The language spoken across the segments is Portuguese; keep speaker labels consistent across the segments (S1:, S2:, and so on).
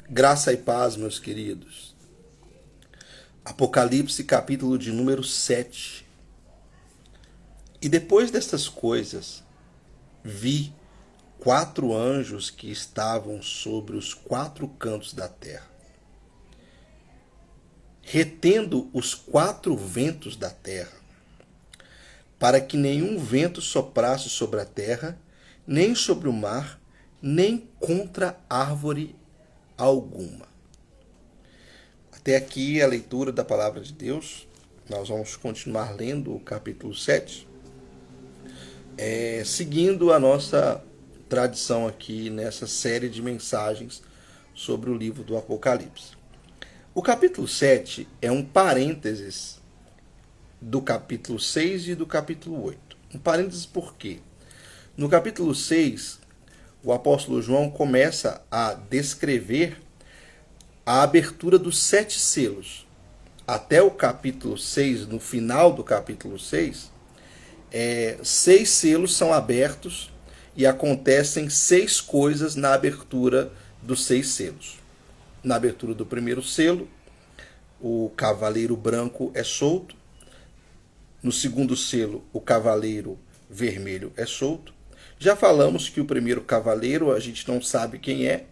S1: Graça e paz, meus queridos. Apocalipse, capítulo de número 7. E depois destas coisas, vi 4 anjos que estavam sobre os 4 cantos da terra, retendo os 4 ventos da terra, para que nenhum vento soprasse sobre a terra, nem sobre o mar, nem contra árvore alguma. Até aqui a leitura da palavra de Deus. Nós vamos continuar lendo o capítulo 7, seguindo a nossa tradição aqui nessa série de mensagens sobre o livro do Apocalipse. O capítulo 7 é um parênteses do capítulo 6 e do capítulo 8. Um parênteses por quê? No capítulo 6, o apóstolo João começa a descrever a abertura dos 7 selos. Até o capítulo 6, no final do capítulo 6, 6 selos são abertos e acontecem 6 coisas na abertura dos 6 selos. Na abertura do primeiro selo, o cavaleiro branco é solto. No segundo selo, o cavaleiro vermelho é solto. Já falamos que o primeiro cavaleiro a gente não sabe quem é.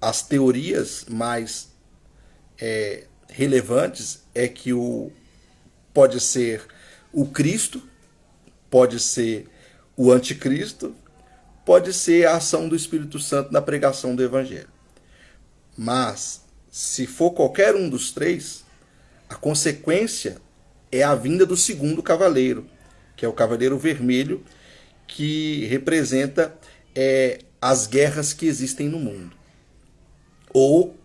S1: As teorias mais relevantes é que pode ser o Cristo, pode ser o anticristo, pode ser a ação do Espírito Santo na pregação do Evangelho. Mas, se for qualquer um dos 3, a consequência é a vinda do segundo cavaleiro, que é o cavaleiro vermelho, que representa as guerras que existem no mundo, ou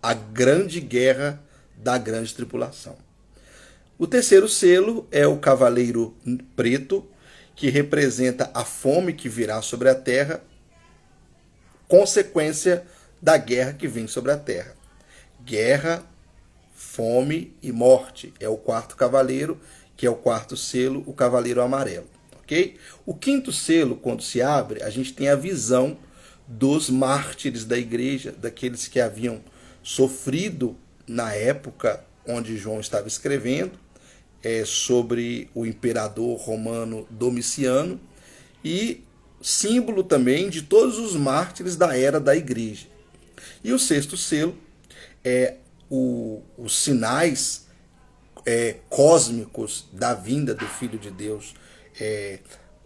S1: a grande guerra da grande tribulação. O terceiro selo é o cavaleiro preto, que representa a fome que virá sobre a terra, consequência da guerra que vem sobre a terra. Guerra, fome e morte é o quarto cavaleiro, que é o quarto selo, o cavaleiro amarelo. Okay? O quinto selo, quando se abre, a gente tem a visão dos mártires da igreja, daqueles que haviam sofrido na época onde João estava escrevendo, sobre o imperador romano Domiciano, e símbolo também de todos os mártires da era da igreja. E o sexto selo é os sinais cósmicos da vinda do Filho de Deus,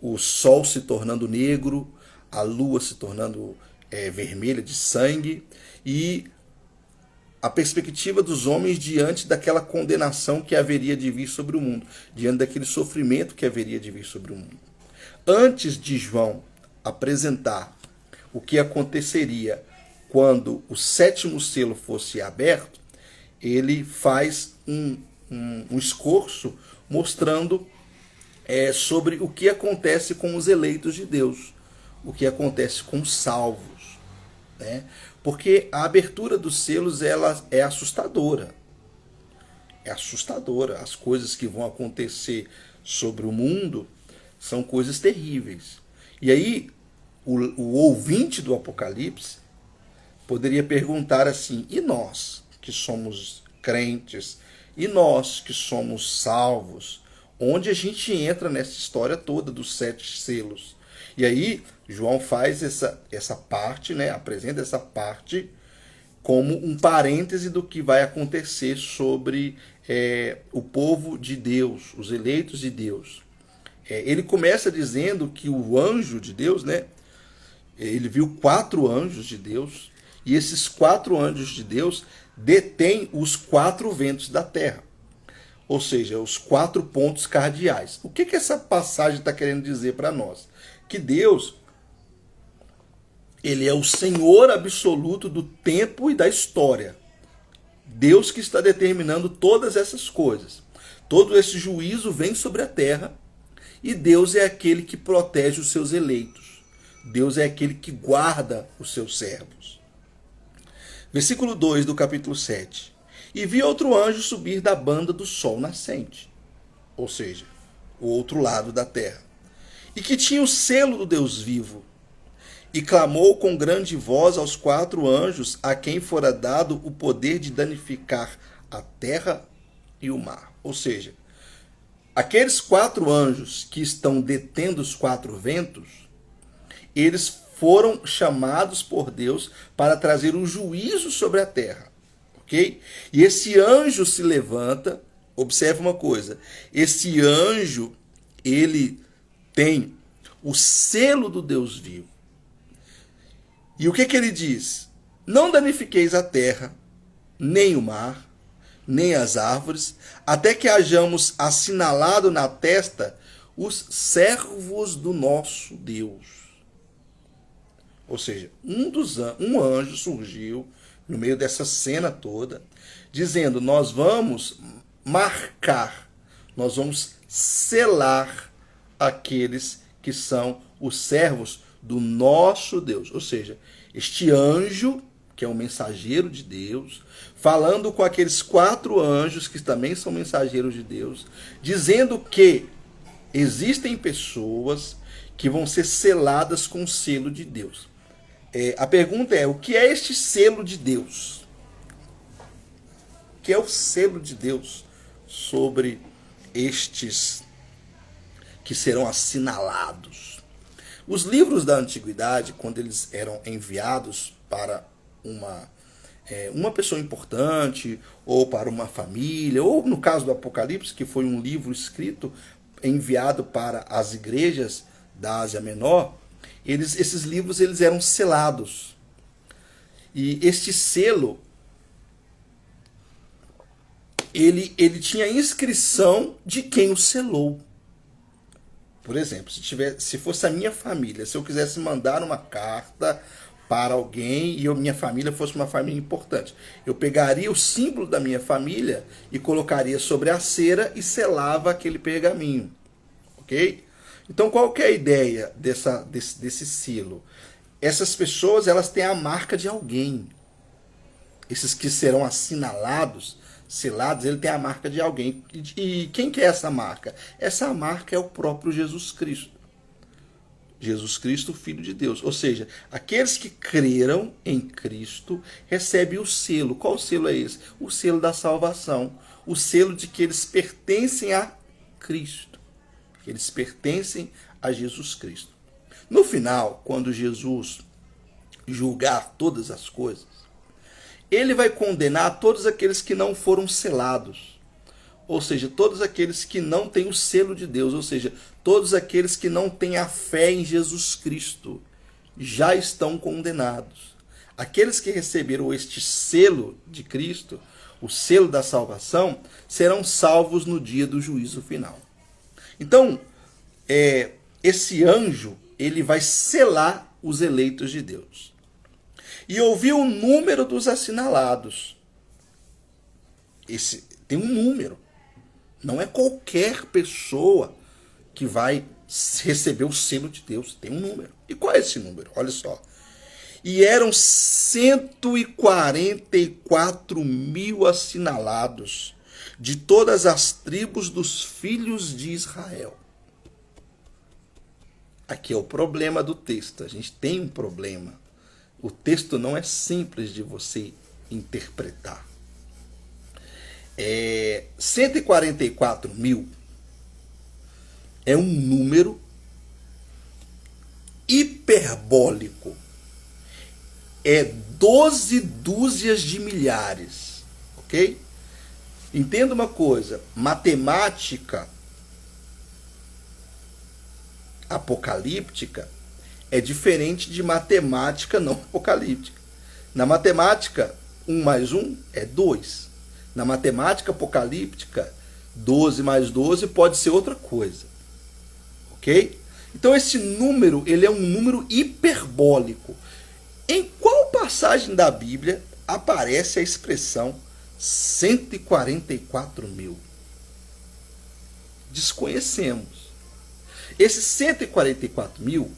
S1: o sol se tornando negro, a lua se tornando vermelha de sangue, e a perspectiva dos homens diante daquela condenação que haveria de vir sobre o mundo, diante daquele sofrimento que haveria de vir sobre o mundo. Antes de João apresentar o que aconteceria quando o 7º selo fosse aberto, ele faz um esforço mostrando sobre o que acontece com os eleitos de Deus, o que acontece com os salvos, né? Porque a abertura dos selos ela é assustadora. É assustadora. As coisas que vão acontecer sobre o mundo são coisas terríveis. E aí, o ouvinte do Apocalipse poderia perguntar assim: e nós que somos crentes, e nós que somos salvos, onde a gente entra nessa história toda dos 7 selos? E aí João faz essa parte, né, apresenta essa parte como um parêntese do que vai acontecer sobre o povo de Deus, os eleitos de Deus. Ele começa dizendo que o anjo de Deus, né, ele viu 4 anjos de Deus, e esses 4 anjos de Deus detêm os 4 ventos da terra, ou seja, os 4 pontos cardeais. O que essa passagem está querendo dizer para nós? Que Deus, ele é o Senhor absoluto do tempo e da história. Deus que está determinando todas essas coisas. Todo esse juízo vem sobre a terra, e Deus é aquele que protege os seus eleitos. Deus é aquele que guarda os seus servos. Versículo 2 do capítulo 7. E vi outro anjo subir da banda do sol nascente, ou seja, o outro lado da terra, e que tinha o selo do Deus vivo. E clamou com grande voz aos 4 anjos, a quem fora dado o poder de danificar a terra e o mar. Ou seja, aqueles 4 anjos que estão detendo os 4 ventos, eles foram chamados por Deus para trazer o juízo sobre a terra. Ok? E esse anjo se levanta. Observe uma coisa. Esse anjo, ele tem o selo do Deus vivo. E o que ele diz? Não danifiqueis a terra, nem o mar, nem as árvores, até que hajamos assinalado na testa os servos do nosso Deus. Ou seja, um anjo surgiu no meio dessa cena toda, dizendo: nós vamos marcar, nós vamos selar aqueles que são os servos do nosso Deus. Ou seja, este anjo, que é um mensageiro de Deus, falando com aqueles 4 anjos que também são mensageiros de Deus, dizendo que existem pessoas que vão ser seladas com o selo de Deus. A pergunta é: o que é este selo de Deus? O que é o selo de Deus sobre estes que serão assinalados? Os livros da antiguidade, quando eles eram enviados para uma pessoa importante, ou para uma família, ou no caso do Apocalipse, que foi um livro escrito, enviado para as igrejas da Ásia Menor, esses livros eles eram selados. E este selo, ele tinha a inscrição de quem o selou. Por exemplo, se fosse a minha família, se eu quisesse mandar uma carta para alguém e minha família fosse uma família importante, eu pegaria o símbolo da minha família e colocaria sobre a cera e selava aquele pergaminho. Ok? Então, qual que é a ideia desse selo? Essas pessoas, elas têm a marca de alguém. Esses que serão assinalados, selados, ele tem a marca de alguém. E quem que é essa marca? Essa marca é o próprio Jesus Cristo. Jesus Cristo, Filho de Deus. Ou seja, aqueles que creram em Cristo recebem o selo. Qual selo é esse? O selo da salvação. O selo de que eles pertencem a Cristo. Eles pertencem a Jesus Cristo. No final, quando Jesus julgar todas as coisas, ele vai condenar todos aqueles que não foram selados. Ou seja, todos aqueles que não têm o selo de Deus. Ou seja, todos aqueles que não têm a fé em Jesus Cristo já estão condenados. Aqueles que receberam este selo de Cristo, o selo da salvação, serão salvos no dia do juízo final. Então, esse anjo, ele vai selar os eleitos de Deus. E ouviu o número dos assinalados. Tem um número. Não é qualquer pessoa que vai receber o selo de Deus. Tem um número. E qual é esse número? Olha só. E eram 144 mil assinalados de todas as tribos dos filhos de Israel. Aqui é o problema do texto. A gente tem um problema. O texto não é simples de você interpretar. 144 mil é um número hiperbólico. É 12 dúzias de milhares. Ok? Entenda uma coisa. Matemática apocalíptica é diferente de matemática não apocalíptica. Na matemática, 1 mais 1 é 2. Na matemática apocalíptica, 12 mais 12 pode ser outra coisa. Ok? Então esse número, ele é um número hiperbólico. Em qual passagem da Bíblia aparece a expressão 144 mil? Desconhecemos. Esse 144 mil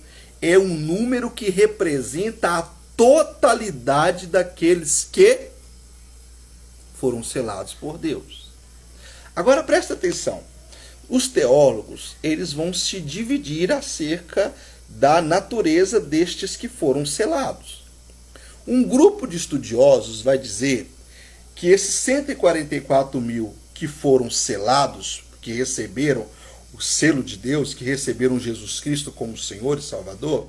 S1: é um número que representa a totalidade daqueles que foram selados por Deus. Agora presta atenção. Os teólogos, eles vão se dividir acerca da natureza destes que foram selados. Um grupo de estudiosos vai dizer que esses 144 mil que foram selados, que receberam o selo de Deus, que receberam Jesus Cristo como Senhor e Salvador,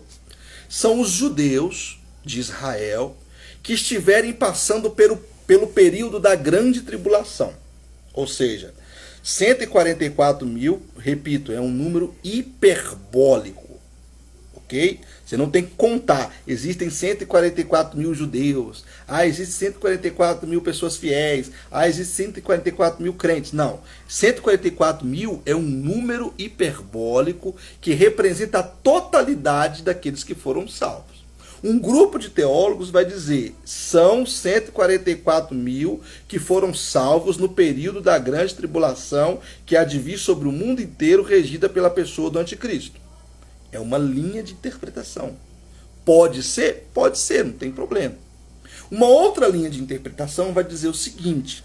S1: são os judeus de Israel que estiverem passando pelo período da grande tribulação. Ou seja, 144 mil, repito, é um número hiperbólico. Ok? Você não tem que contar. Existem 144 mil judeus. Existem 144 mil pessoas fiéis. Existem 144 mil crentes. Não. 144 mil é um número hiperbólico que representa a totalidade daqueles que foram salvos. Um grupo de teólogos vai dizer, são 144 mil que foram salvos no período da grande tribulação que há de vir sobre o mundo inteiro, regida pela pessoa do anticristo. É uma linha de interpretação. Pode ser? Pode ser, não tem problema. Uma outra linha de interpretação vai dizer o seguinte,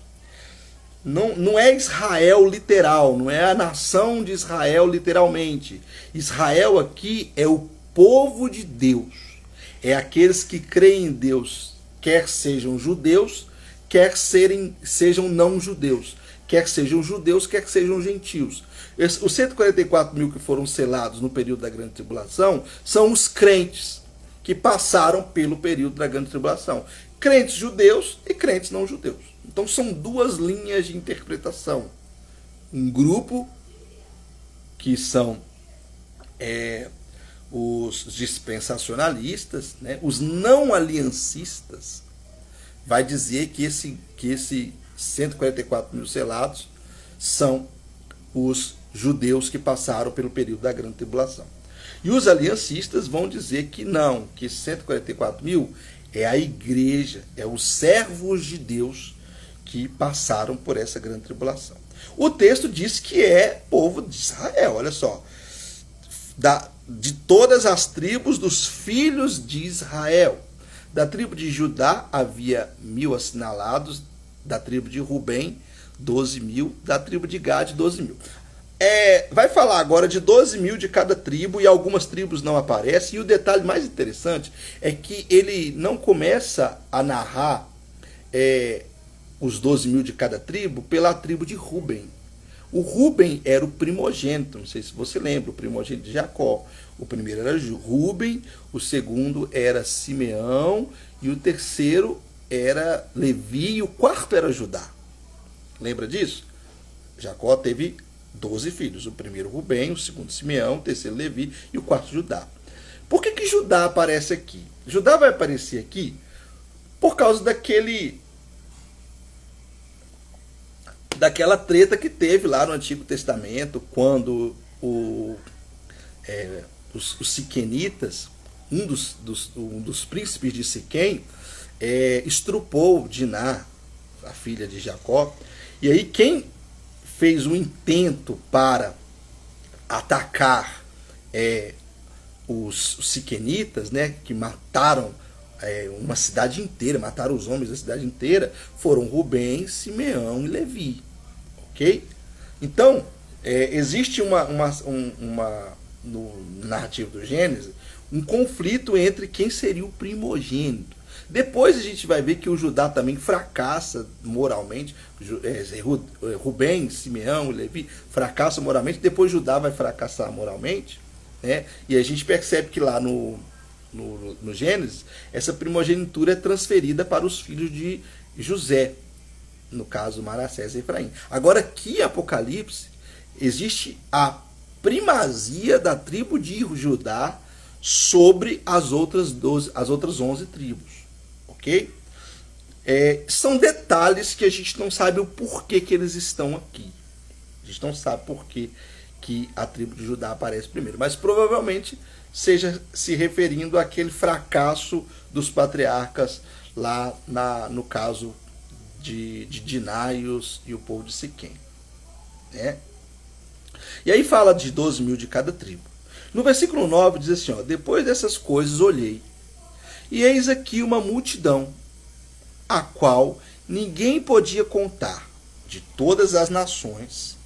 S1: não é Israel literal, não é a nação de Israel literalmente. Israel aqui é o povo de Deus. É aqueles que creem em Deus, quer sejam judeus, quer sejam não judeus. Quer sejam judeus, quer sejam gentios. Os 144 mil que foram selados no período da grande tribulação são os crentes que passaram pelo período da grande tribulação. Crentes judeus e crentes não judeus. Então são duas linhas de interpretação. Um grupo que são os dispensacionalistas, né, os não aliancistas, vai dizer que esse 144 mil selados são os judeus que passaram pelo período da grande tribulação. E os aliancistas vão dizer que não, que 144 mil é a igreja, é os servos de Deus que passaram por essa grande tribulação. O texto diz que é povo de Israel, olha só, de todas as tribos dos filhos de Israel. Da tribo de Judá havia 1.000 assinalados, da tribo de Rubem, 12 mil, da tribo de Gade, 12 mil. Vai falar agora de 12 mil de cada tribo, e algumas tribos não aparecem, e o detalhe mais interessante é que ele não começa a narrar os 12 mil de cada tribo pela tribo de Rubem. O Rubem era o primogênito, não sei se você lembra, o primogênito de Jacó. O primeiro era Rubem, o segundo era Simeão, e o terceiro era Levi, e o quarto era Judá. Lembra disso? Jacó teve 12 filhos, o primeiro Rubem, o segundo Simeão, o terceiro Levi e o quarto Judá. Por que Judá aparece aqui? Judá vai aparecer aqui por causa daquela treta que teve lá no Antigo Testamento, quando os siquenitas, um dos príncipes de Siquém, estrupou Diná, a filha de Jacó. E aí quem fez um intento para atacar os siquenitas, né, que mataram uma cidade inteira, mataram os homens da cidade inteira, foram Rubem, Simeão e Levi. Ok? Então, existe no narrativo do Gênesis, um conflito entre quem seria o primogênito. Depois a gente vai ver que o Judá também fracassa moralmente. Rubem, Simeão e Levi fracassam moralmente. Depois Judá vai fracassar moralmente, né? E a gente percebe que lá no Gênesis, essa primogenitura é transferida para os filhos de José. No caso, Manassés e Efraim. Agora, aqui em Apocalipse, existe a primazia da tribo de Judá sobre as outras 11 tribos. Ok? São detalhes que a gente não sabe o porquê que eles estão aqui. A gente não sabe porquê que a tribo de Judá aparece primeiro. Mas provavelmente seja se referindo àquele fracasso dos patriarcas lá no caso de Diná e o povo de Siquém. Né? E aí fala de 12 mil de cada tribo. No versículo 9 diz assim, depois dessas coisas olhei, e eis aqui uma multidão, a qual ninguém podia contar, de todas as nações,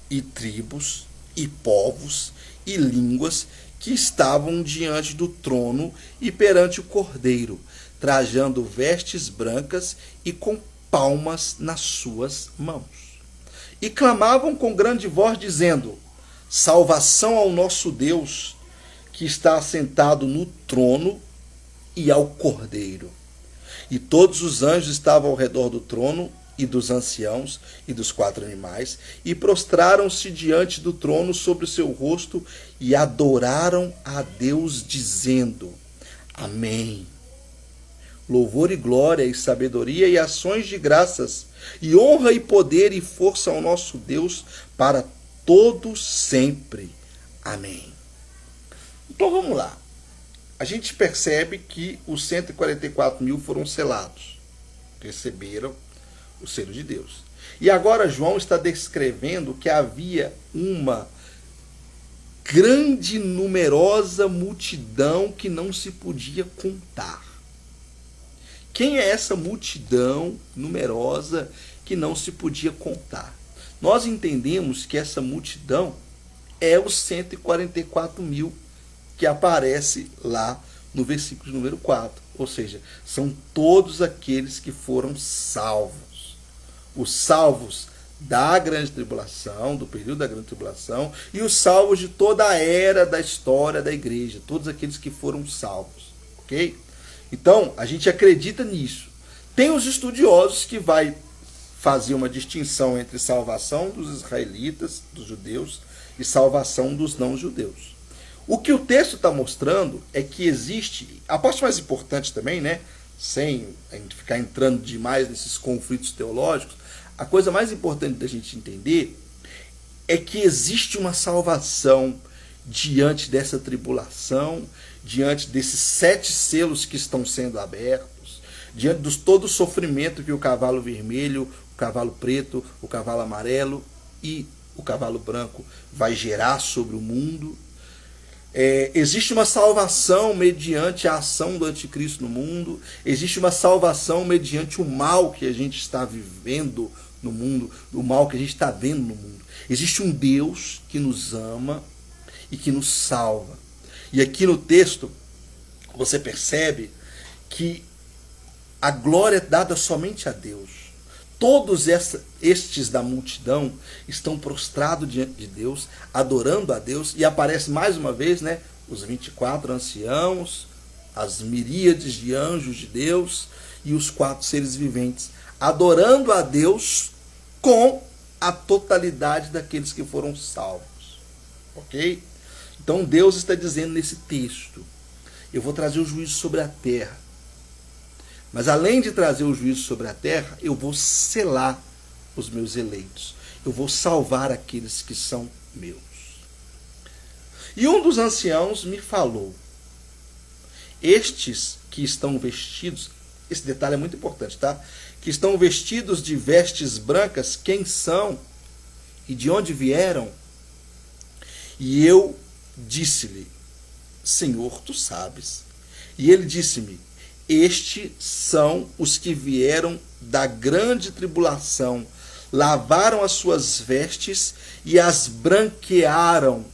S1: e tribos, e povos, e línguas, que estavam diante do trono e perante o Cordeiro, trajando vestes brancas e com palmas nas suas mãos. E clamavam com grande voz, dizendo: salvação ao nosso Deus, que está assentado no trono, e ao Cordeiro. E todos os anjos estavam ao redor do trono, e dos anciãos, e dos 4 animais, e prostraram-se diante do trono sobre o seu rosto, e adoraram a Deus, dizendo: Amém. Louvor e glória e sabedoria e ações de graças, e honra e poder e força ao nosso Deus, para todo sempre. Amém. Então vamos lá. A gente percebe que os 144 mil foram selados, receberam o selo de Deus. E agora João está descrevendo que havia uma grande, numerosa multidão que não se podia contar. Quem é essa multidão numerosa que não se podia contar? Nós entendemos que essa multidão é os 144 mil que aparece lá no versículo número 4. Ou seja, são todos aqueles que foram salvos. Os salvos da grande tribulação, do período da grande tribulação, e os salvos de toda a era da história da igreja, todos aqueles que foram salvos, ok? Então, a gente acredita nisso. Tem os estudiosos que vai fazer uma distinção entre salvação dos israelitas, dos judeus, e salvação dos não-judeus. O que o texto está mostrando é que existe, a parte mais importante também, né, sem a gente ficar entrando demais nesses conflitos teológicos, a coisa mais importante da gente entender é que existe uma salvação diante dessa tribulação, diante desses 7 selos que estão sendo abertos, diante de todo o sofrimento que o cavalo vermelho, o cavalo preto, o cavalo amarelo e o cavalo branco vai gerar sobre o mundo. Existe uma salvação mediante a ação do anticristo no mundo, existe uma salvação mediante o mal que a gente está vivendo no mundo, o mal que a gente está vendo no mundo. Existe um Deus que nos ama e que nos salva. E aqui no texto você percebe que a glória é dada somente a Deus. Todos estes da multidão estão prostrados diante de Deus, adorando a Deus, e aparece mais uma vez, né, os 24 anciãos, as miríades de anjos de Deus e os 4 seres viventes, adorando a Deus com a totalidade daqueles que foram salvos. Ok? Então Deus está dizendo nesse texto: eu vou trazer o juízo sobre a terra. Mas além de trazer o juízo sobre a terra, eu vou selar os meus eleitos. Eu vou salvar aqueles que são meus. E um dos anciãos me falou: estes que estão vestidos, esse detalhe é muito importante, tá? Que estão vestidos de vestes brancas, quem são e de onde vieram? E eu disse-lhe: Senhor, tu sabes. E ele disse-me: estes são os que vieram da grande tribulação, lavaram as suas vestes e as branquearam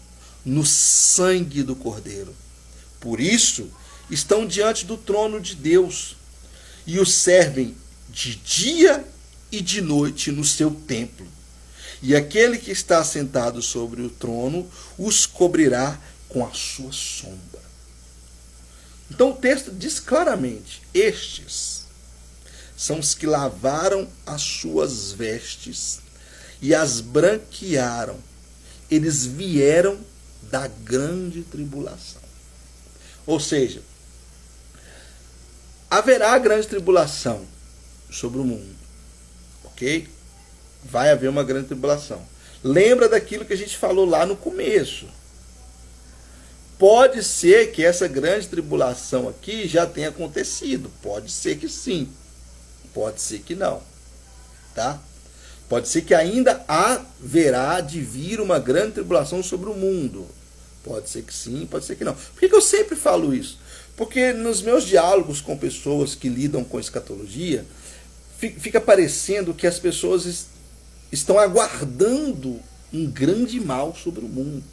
S1: no sangue do Cordeiro. Por isso, estão diante do trono de Deus e o servem de dia e de noite no seu templo. E aquele que está sentado sobre o trono os cobrirá com a sua sombra. Então o texto diz claramente: estes são os que lavaram as suas vestes e as branquearam. Eles vieram da grande tribulação. Ou seja, haverá grande tribulação sobre o mundo. Ok? Vai haver uma grande tribulação. Lembra daquilo que a gente falou lá no começo. Pode ser que essa grande tribulação aqui já tenha acontecido. Pode ser que sim. Pode ser que não. Tá? Pode ser que ainda haverá de vir uma grande tribulação sobre o mundo. Pode ser que sim, pode ser que não. Por que eu sempre falo isso? Porque nos meus diálogos com pessoas que lidam com escatologia, fica parecendo que as pessoas estão aguardando um grande mal sobre o mundo.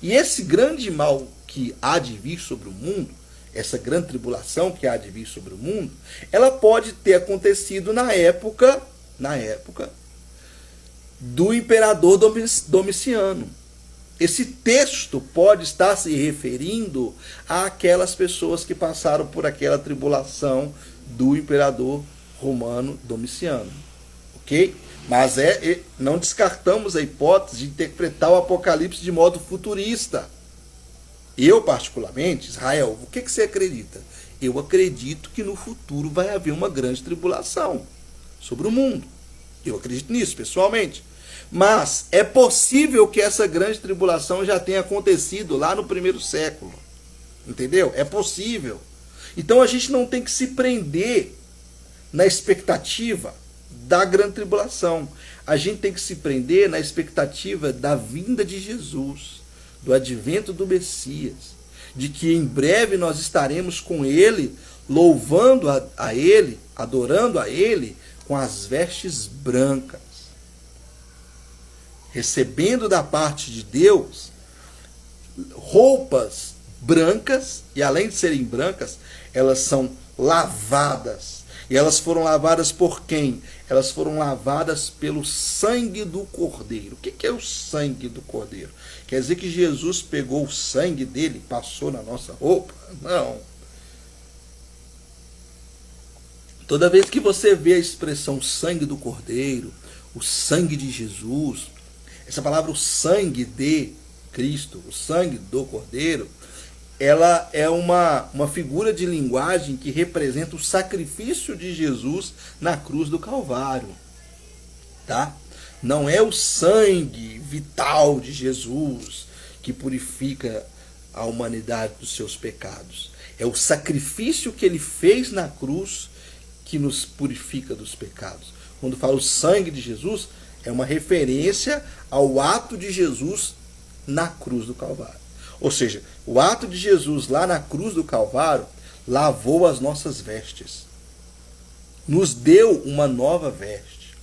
S1: E esse grande mal que há de vir sobre o mundo, essa grande tribulação que há de vir sobre o mundo, ela pode ter acontecido na época do imperador Domiciano. Esse texto pode estar se referindo àquelas pessoas que passaram por aquela tribulação do imperador romano Domiciano, ok? Mas não descartamos a hipótese de interpretar o Apocalipse de modo futurista. Eu, particularmente, Israel, o que você acredita? Eu acredito que no futuro vai haver uma grande tribulação sobre o mundo. Eu acredito nisso, pessoalmente. Mas é possível que essa grande tribulação já tenha acontecido lá no primeiro século. Entendeu? É possível. Então a gente não tem que se prender na expectativa da grande tribulação. A gente tem que se prender na expectativa da vinda de Jesus, do advento do Messias, de que em breve nós estaremos com Ele, louvando a Ele, adorando a Ele, com as vestes brancas, recebendo da parte de Deus roupas brancas, e além de serem brancas, elas são lavadas. E elas foram lavadas por quem? Elas foram lavadas pelo sangue do Cordeiro. O que é o sangue do Cordeiro? Quer dizer que Jesus pegou o sangue dele e passou na nossa roupa? Não. Toda vez que você vê a expressão sangue do Cordeiro, o sangue de Jesus, essa palavra, o sangue de Cristo, o sangue do Cordeiro, ela é uma figura de linguagem que representa o sacrifício de Jesus na cruz do Calvário. Tá? Não é o sangue vital de Jesus que purifica a humanidade dos seus pecados. É o sacrifício que ele fez na cruz que nos purifica dos pecados. Quando fala o sangue de Jesus, é uma referência ao ato de Jesus na cruz do Calvário. Ou seja, o ato de Jesus lá na cruz do Calvário lavou as nossas vestes. Nos deu uma nova veste.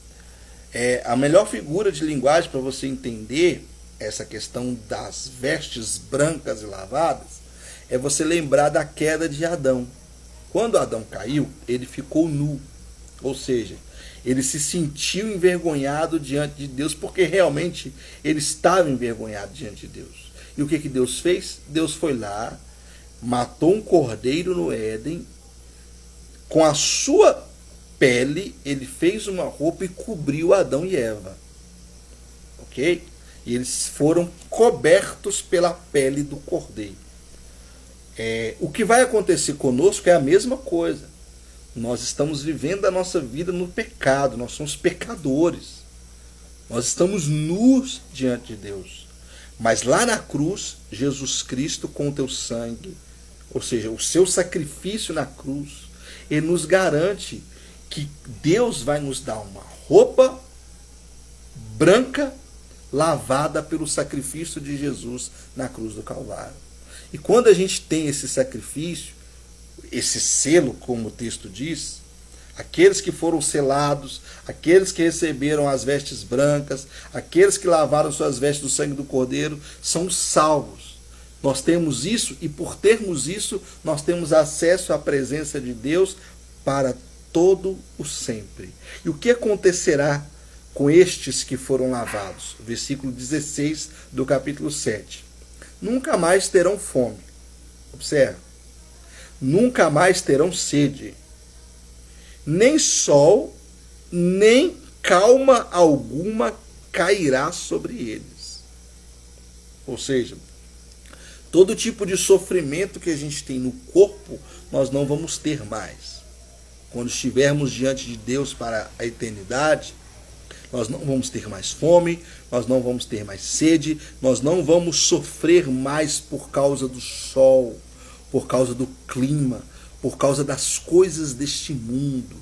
S1: A melhor figura de linguagem para você entender essa questão das vestes brancas e lavadas é você lembrar da queda de Adão. Quando Adão caiu, ele ficou nu. Ou seja, ele se sentiu envergonhado diante de Deus, porque realmente ele estava envergonhado diante de Deus. E o que Deus fez? Deus foi lá, matou um cordeiro no Éden, com a sua pele, ele fez uma roupa e cobriu Adão e Eva. Ok? E eles foram cobertos pela pele do cordeiro. O que vai acontecer conosco é a mesma coisa. Nós estamos vivendo a nossa vida no pecado, nós somos pecadores. Nós estamos nus diante de Deus. Mas lá na cruz, Jesus Cristo com o teu sangue, ou seja, o seu sacrifício na cruz, ele nos garante que Deus vai nos dar uma roupa branca, lavada pelo sacrifício de Jesus na cruz do Calvário. E quando a gente tem esse sacrifício, esse selo, como o texto diz, aqueles que foram selados, aqueles que receberam as vestes brancas, aqueles que lavaram suas vestes do sangue do Cordeiro, são salvos. Nós temos isso, e por termos isso, nós temos acesso à presença de Deus para todo o sempre. E o que acontecerá com estes que foram lavados? Versículo 16 do capítulo 7. Nunca mais terão fome. Observe. Nunca mais terão sede. Nem sol, nem calma alguma cairá sobre eles. Ou seja, todo tipo de sofrimento que a gente tem no corpo, nós não vamos ter mais. Quando estivermos diante de Deus para a eternidade, nós não vamos ter mais fome, nós não vamos ter mais sede, nós não vamos sofrer mais por causa do sol, por causa do clima, por causa das coisas deste mundo.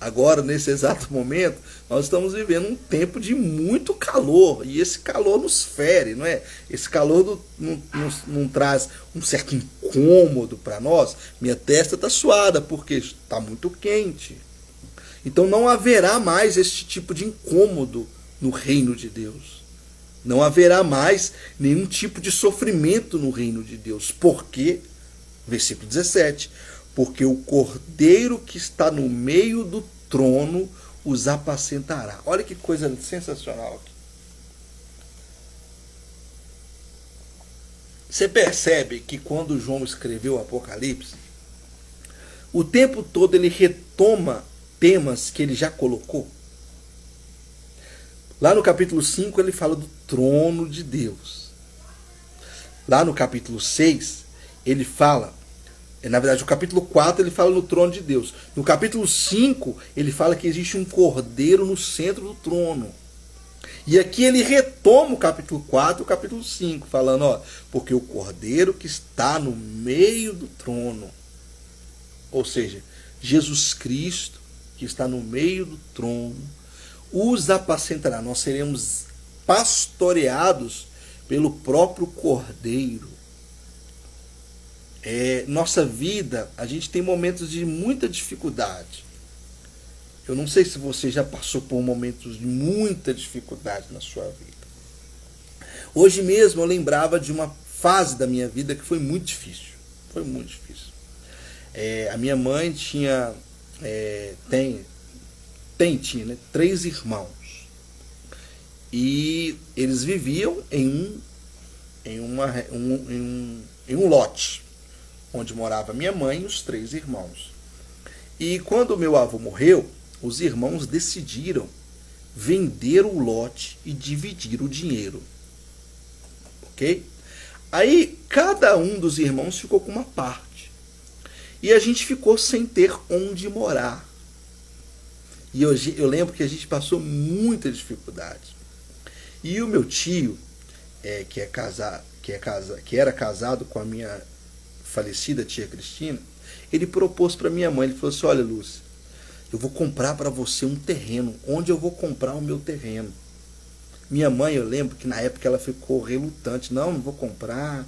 S1: Agora, nesse exato momento, nós estamos vivendo um tempo de muito calor, e esse calor nos fere, não é? Esse calor não traz um certo incômodo para nós. Minha testa está suada, porque está muito quente. Então não haverá mais este tipo de incômodo no reino de Deus. Não haverá mais nenhum tipo de sofrimento no reino de Deus. Por quê? Versículo 17. Porque o cordeiro que está no meio do trono os apacentará. Olha que coisa sensacional aqui. Você percebe que quando João escreveu o Apocalipse, o tempo todo ele retoma temas que ele já colocou. Lá no capítulo 5 ele fala do trono de Deus. Lá no capítulo 6 ele fala, na verdade o capítulo 4 ele fala no trono de Deus. No capítulo 5 ele fala que existe um cordeiro no centro do trono. E aqui ele retoma o capítulo 4 e o capítulo 5, falando, ó, porque o cordeiro que está no meio do trono, ou seja, Jesus Cristo, que está no meio do trono, os apacentará. Nós seremos pastoreados pelo próprio cordeiro. Nossa vida, a gente tem momentos de muita dificuldade. Eu não sei se você já passou por momentos de muita dificuldade na sua vida. Hoje mesmo eu lembrava de uma fase da minha vida que foi muito difícil. Foi muito difícil. A minha mãe tinha, tinha, né, 3 irmãos. E eles viviam em um lote, onde morava minha mãe e os 3 irmãos. E quando meu avô morreu, os irmãos decidiram vender o lote e dividir o dinheiro. Ok? Aí cada um dos irmãos ficou com uma parte. E a gente ficou sem ter onde morar. E eu lembro que a gente passou muita dificuldade. E o meu tio, que era casado com a minha falecida tia Cristina, ele propôs para minha mãe, ele falou assim, olha, Lúcia, eu vou comprar para você um terreno. Onde eu vou comprar o meu terreno? Minha mãe, eu lembro que na época ela ficou relutante. Não vou comprar.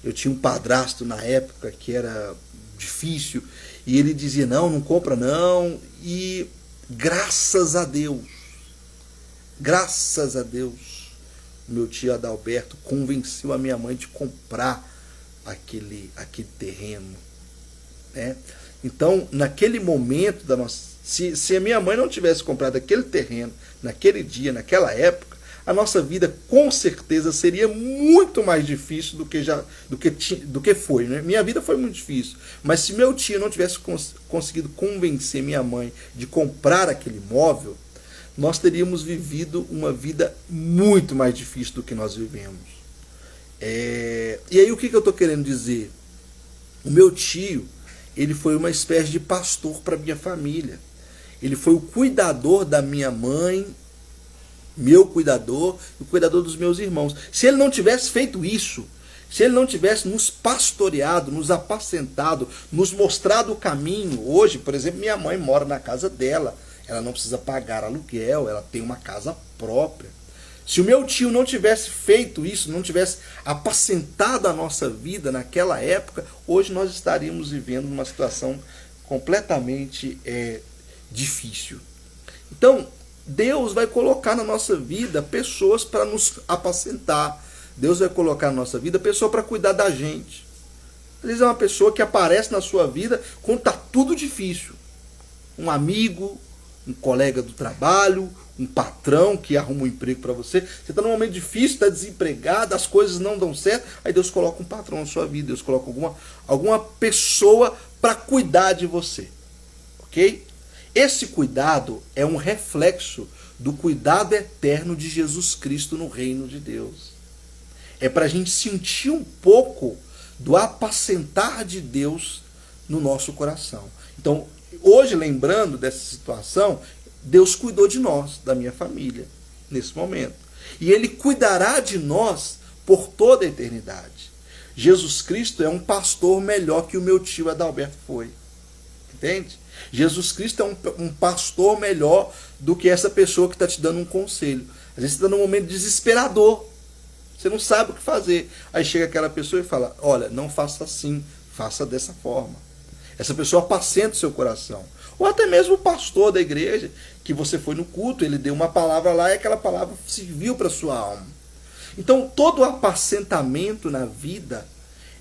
S1: Eu tinha um padrasto na época que era difícil. E ele dizia, não compra não. E graças a Deus, meu tio Adalberto convenceu a minha mãe de comprar aquele terreno. Né? Então, naquele momento da nossa... Se a minha mãe não tivesse comprado aquele terreno, naquele dia, naquela época, a nossa vida com certeza seria muito mais difícil do que foi. Né? Minha vida foi muito difícil. Mas se meu tio não tivesse conseguido convencer minha mãe de comprar aquele imóvel, nós teríamos vivido uma vida muito mais difícil do que nós vivemos. E aí o que eu estou querendo dizer? O meu tio, ele foi uma espécie de pastor para minha família. Ele foi o cuidador da minha mãe, meu cuidador, e o cuidador dos meus irmãos. Se ele não tivesse feito isso, se ele não tivesse nos pastoreado, nos apacentado, nos mostrado o caminho, hoje, por exemplo, minha mãe mora na casa dela, ela não precisa pagar aluguel, ela tem uma casa própria. Se o meu tio não tivesse feito isso, não tivesse apacentado a nossa vida naquela época, hoje nós estaríamos vivendo uma situação completamente difícil. Então, Deus vai colocar na nossa vida pessoas para nos apacentar. Deus vai colocar na nossa vida pessoa para cuidar da gente. Às vezes é uma pessoa que aparece na sua vida quando está tudo difícil. Um amigo, um colega do trabalho, um patrão que arruma um emprego para você. Você está num momento difícil, está desempregado, as coisas não dão certo. Aí Deus coloca um patrão na sua vida, Deus coloca alguma pessoa para cuidar de você. Ok? Esse cuidado é um reflexo do cuidado eterno de Jesus Cristo no reino de Deus. É para a gente sentir um pouco do apacentar de Deus no nosso coração. Então, hoje, lembrando dessa situação, Deus cuidou de nós, da minha família, nesse momento. E Ele cuidará de nós por toda a eternidade. Jesus Cristo é um pastor melhor que o meu tio Adalberto foi. Entende? Jesus Cristo é um pastor melhor do que essa pessoa que está te dando um conselho. Às vezes você está num momento desesperador. Você não sabe o que fazer. Aí chega aquela pessoa e fala, olha, não faça assim, faça dessa forma. Essa pessoa apacenta o seu coração. Ou até mesmo o pastor da igreja, que você foi no culto, ele deu uma palavra lá e aquela palavra serviu para a sua alma. Então, todo apacentamento na vida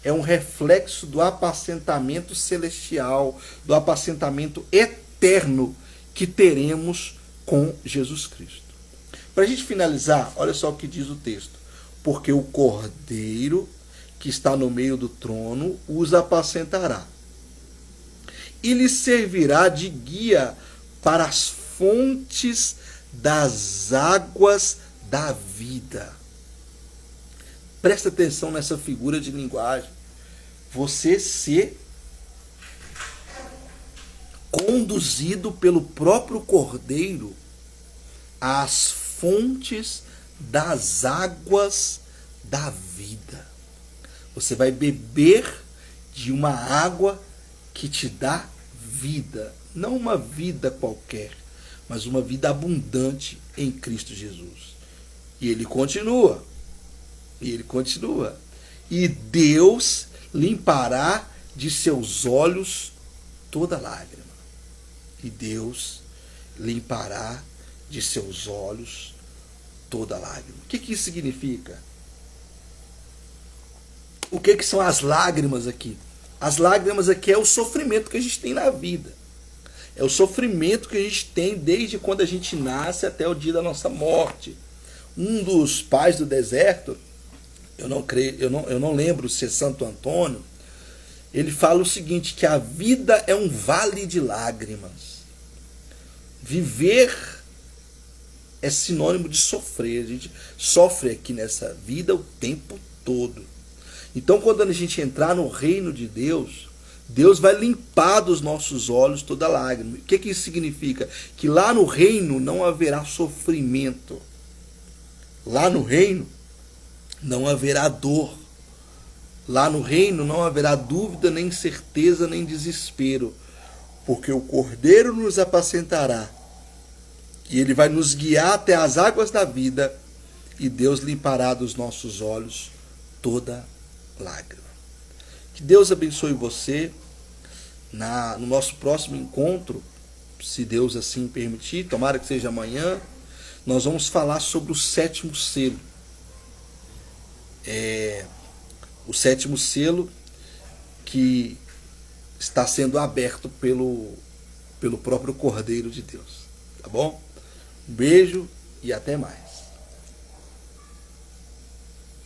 S1: é um reflexo do apacentamento celestial, do apacentamento eterno que teremos com Jesus Cristo. Para a gente finalizar, olha só o que diz o texto. Porque o Cordeiro que está no meio do trono os apacentará e lhes servirá de guia para as fontes das águas da vida. Presta atenção nessa figura de linguagem. Você ser conduzido pelo próprio Cordeiro às fontes das águas da vida. Você vai beber de uma água que te dá vida. Não uma vida qualquer, mas uma vida abundante em Cristo Jesus. E ele continua. E Deus limpará de seus olhos toda lágrima. E Deus limpará de seus olhos toda lágrima. O que isso significa? O que são as lágrimas aqui? As lágrimas aqui é o sofrimento que a gente tem na vida. É o sofrimento que a gente tem desde quando a gente nasce até o dia da nossa morte. Um dos pais do deserto, eu não lembro se é Santo Antônio, ele fala o seguinte, que a vida é um vale de lágrimas. Viver é sinônimo de sofrer. A gente sofre aqui nessa vida o tempo todo. Então, quando a gente entrar no reino de Deus, Deus vai limpar dos nossos olhos toda lágrima. O que isso significa? Que lá no reino não haverá sofrimento. Lá no reino não haverá dor. Lá no reino não haverá dúvida, nem incerteza, nem desespero. Porque o Cordeiro nos apacentará. E ele vai nos guiar até as águas da vida. E Deus limpará dos nossos olhos toda lágrima. Que Deus abençoe você. No nosso próximo encontro, se Deus assim permitir, tomara que seja amanhã, nós vamos falar sobre o sétimo selo. O sétimo selo que está sendo aberto pelo próprio Cordeiro de Deus. Tá bom? Um beijo e até mais.